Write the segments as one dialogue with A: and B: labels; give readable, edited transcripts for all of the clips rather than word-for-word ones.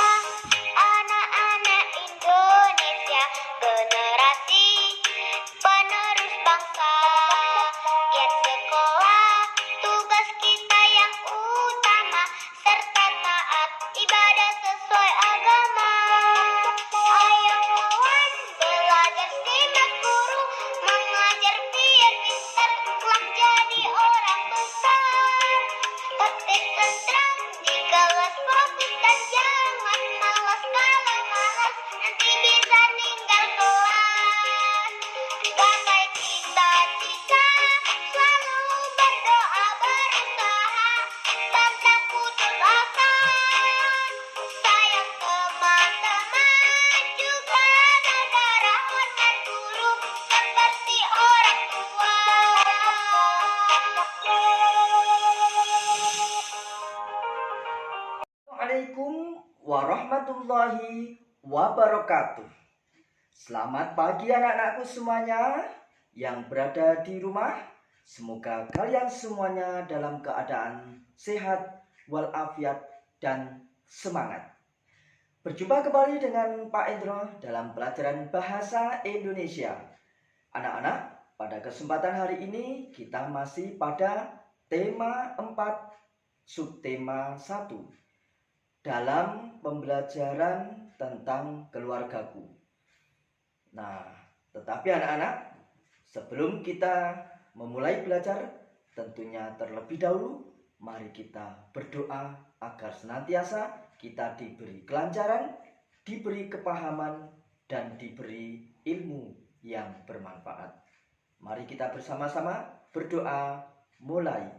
A: kita, anak-anak Indonesia, generasi penerus bangsa. Giat sekolah, tugas kita yang utama, serta taat ibadah sesuai agama. Ayo kawan, belajar simak guru, mengajar biar pintar, kelak jadi orang besar. Tertib tenteram di kelas, fokus dan jangan malas. Kalau malas nanti bisa tinggal kelas. Gapai cita-cita, selalu berdoa berusaha, pantang putus asa. Sayang teman-teman, juga negara, hormat guru seperti orang tua.
B: Assalamualaikum warahmatullahi wabarakatuh. Selamat pagi anak-anakku semuanya yang berada di rumah. Semoga kalian semuanya dalam keadaan sehat walafiat dan semangat. Berjumpa kembali dengan Pak Indro dalam pelajaran Bahasa Indonesia. Anak-anak, pada kesempatan hari ini kita masih pada tema 4, subtema 1 dalam pembelajaran tentang keluargaku. Nah, tetapi anak-anak, sebelum kita memulai belajar, tentunya terlebih dahulu mari kita berdoa agar senantiasa kita diberi kelancaran, diberi kepahaman, dan diberi ilmu yang bermanfaat. Mari kita bersama-sama berdoa. Mulai.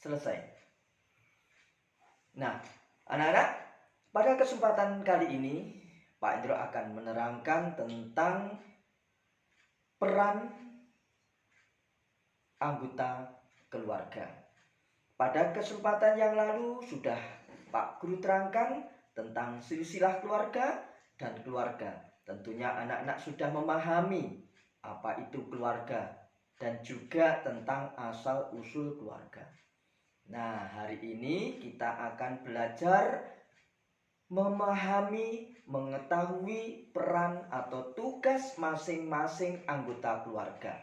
B: Selesai. Nah, anak-anak, pada kesempatan kali ini Pak Indro akan menerangkan tentang peran anggota keluarga. Pada kesempatan yang lalu sudah Pak Guru terangkan tentang silsilah keluarga dan keluarga. Tentunya anak-anak sudah memahami apa itu keluarga dan juga tentang asal-usul keluarga. Nah, hari ini kita akan belajar memahami, mengetahui peran atau tugas masing-masing anggota keluarga.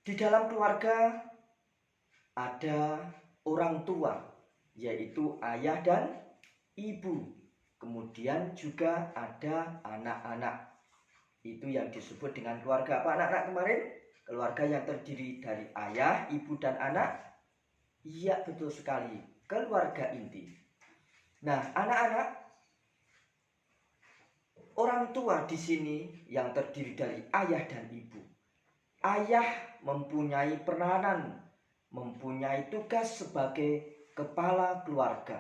B: Di dalam keluarga ada orang tua, yaitu ayah dan ibu. Kemudian juga ada anak-anak. Itu yang disebut dengan keluarga apa anak-anak kemarin? Keluarga yang terdiri dari ayah, ibu, dan anak. Iya, betul sekali, keluarga inti. Nah, anak-anak, orang tua di sini yang terdiri dari ayah dan ibu. Ayah mempunyai peranan, mempunyai tugas sebagai kepala keluarga.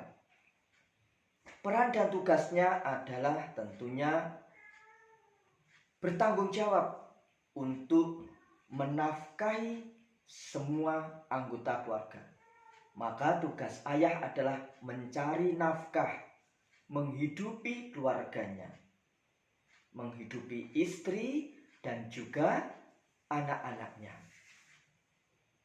B: Peran dan tugasnya adalah tentunya bertanggung jawab untuk menafkahi semua anggota keluarga. Maka tugas ayah adalah mencari nafkah, menghidupi keluarganya, menghidupi istri dan juga anak-anaknya.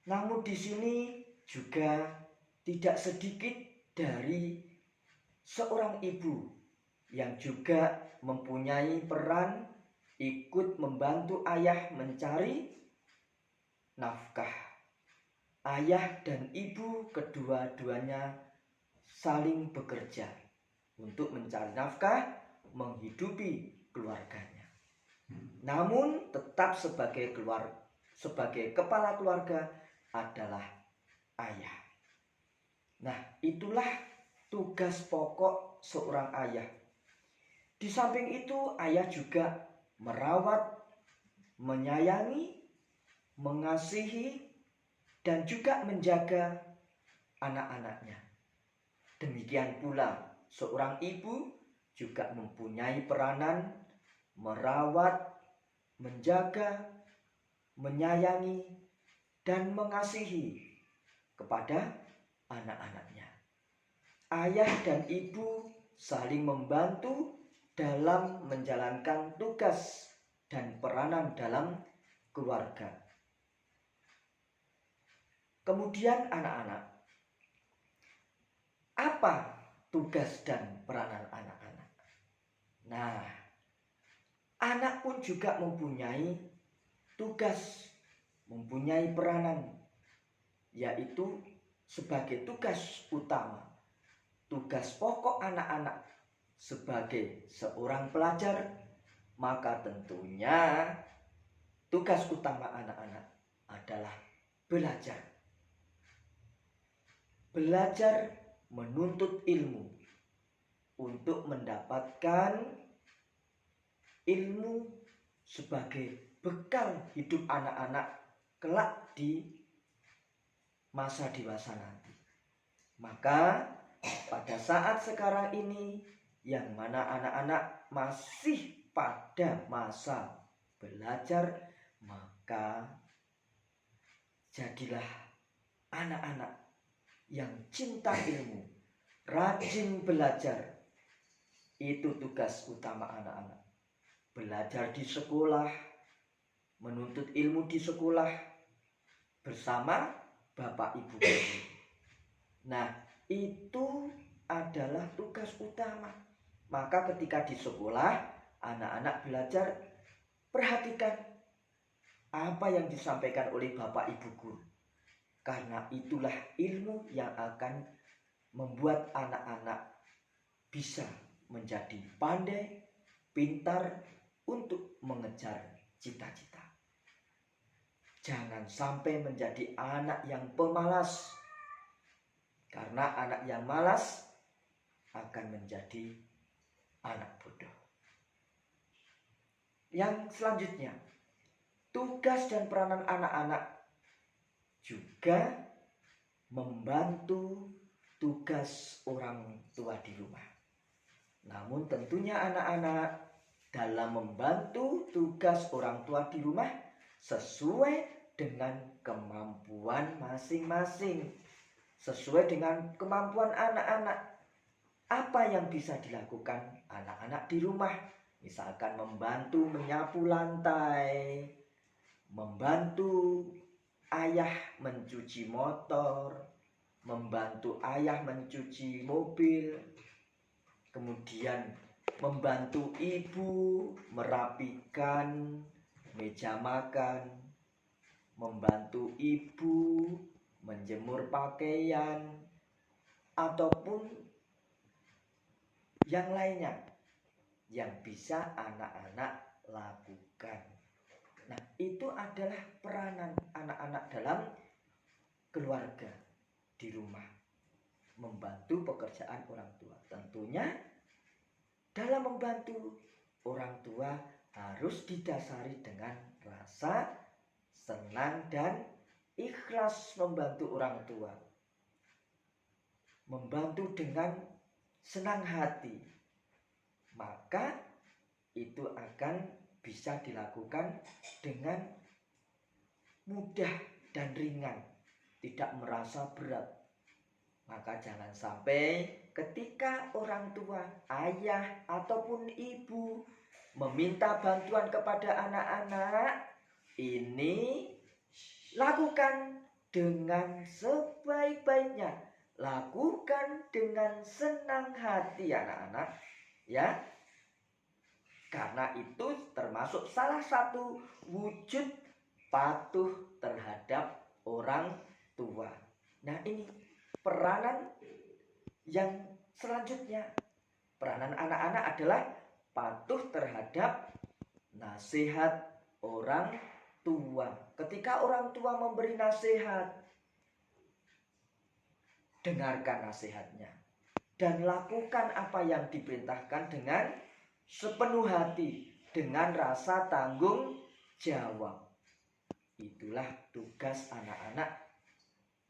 B: Namun di sini juga tidak sedikit dari seorang ibu yang juga mempunyai peran ikut membantu ayah mencari nafkah. Ayah dan ibu kedua-duanya saling bekerja untuk mencari nafkah, menghidupi keluarganya. Namun tetap sebagai kepala keluarga adalah ayah. Nah, itulah tugas pokok seorang ayah. Di samping itu, ayah juga merawat, menyayangi, mengasihi, dan juga menjaga anak-anaknya. Demikian pula seorang ibu juga mempunyai peranan merawat, menjaga, menyayangi, dan mengasihi kepada anak-anaknya. Ayah dan ibu saling membantu dalam menjalankan tugas dan peranan dalam keluarga. Kemudian anak-anak, Apa tugas dan peranan anak-anak? Nah, anak pun juga mempunyai tugas, mempunyai peranan, yaitu sebagai tugas utama, tugas pokok anak-anak sebagai seorang pelajar. Maka tentunya tugas utama anak-anak adalah belajar. Belajar menuntut ilmu untuk mendapatkan ilmu sebagai bekal hidup anak-anak kelak di masa dewasa nanti. Maka pada saat sekarang ini yang mana anak-anak masih pada masa belajar, maka jadilah anak-anak yang cinta ilmu, rajin belajar. Itu tugas utama anak-anak. Belajar di sekolah, menuntut ilmu di sekolah bersama Bapak Ibu guru. Nah, itu adalah tugas utama. Maka ketika di sekolah anak-anak belajar, perhatikan apa yang disampaikan oleh Bapak Ibu guru. Karena itulah ilmu yang akan membuat anak-anak bisa menjadi pandai, pintar untuk mengejar cita-cita. Jangan sampai menjadi anak yang pemalas. Karena anak yang malas akan menjadi anak bodoh. Yang selanjutnya, tugas dan peranan anak-anak juga membantu tugas orang tua di rumah. Namun tentunya anak-anak dalam membantu tugas orang tua di rumah sesuai dengan kemampuan masing-masing, sesuai dengan kemampuan anak-anak. Apa yang bisa dilakukan anak-anak di rumah? Misalkan membantu menyapu lantai, membantu ayah mencuci motor, membantu ayah mencuci mobil, kemudian membantu ibu merapikan meja makan, membantu ibu menjemur pakaian, ataupun yang lainnya yang bisa anak-anak lakukan. Nah, itu adalah peranan anak-anak dalam keluarga di rumah, membantu pekerjaan orang tua. Tentunya dalam membantu orang tua harus didasari dengan rasa senang dan ikhlas membantu orang tua. Membantu dengan senang hati, maka itu akan bisa dilakukan dengan mudah dan ringan, tidak merasa berat. Maka jangan sampai ketika orang tua, ayah ataupun ibu meminta bantuan kepada anak-anak, ini lakukan dengan sebaik-baiknya, lakukan dengan senang hati anak-anak, ya. Karena itu termasuk salah satu wujud patuh terhadap orang tua. Nah, ini peranan yang selanjutnya. Peranan anak-anak adalah patuh terhadap nasihat orang tua. Ketika orang tua memberi nasihat, dengarkan nasihatnya dan lakukan apa yang diperintahkan dengan sepenuh hati, dengan rasa tanggung jawab. Itulah tugas anak-anak,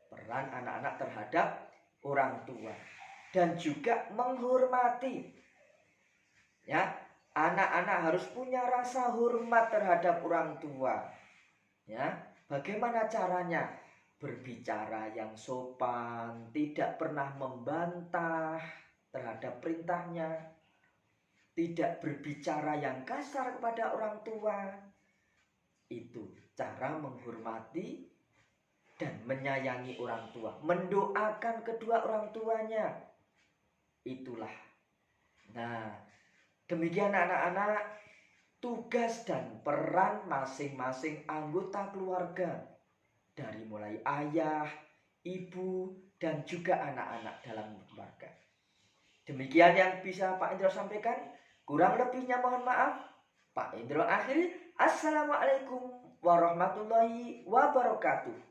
B: peran anak-anak terhadap orang tua. Dan juga menghormati. Ya, anak-anak harus punya rasa hormat terhadap orang tua. Ya, bagaimana caranya? Berbicara yang sopan, tidak pernah membantah terhadap perintahnya, tidak berbicara yang kasar kepada orang tua. Itu cara menghormati dan menyayangi orang tua, mendoakan kedua orang tuanya. itulah. Nah, demikian anak-anak tugas dan peran masing-masing anggota keluarga, dari mulai ayah, ibu, dan juga anak-anak dalam keluarga. Demikian yang bisa Pak Indro sampaikan. Kurang lebihnya mohon maaf. Pak Indro akhiri. Assalamualaikum warahmatullahi wabarakatuh.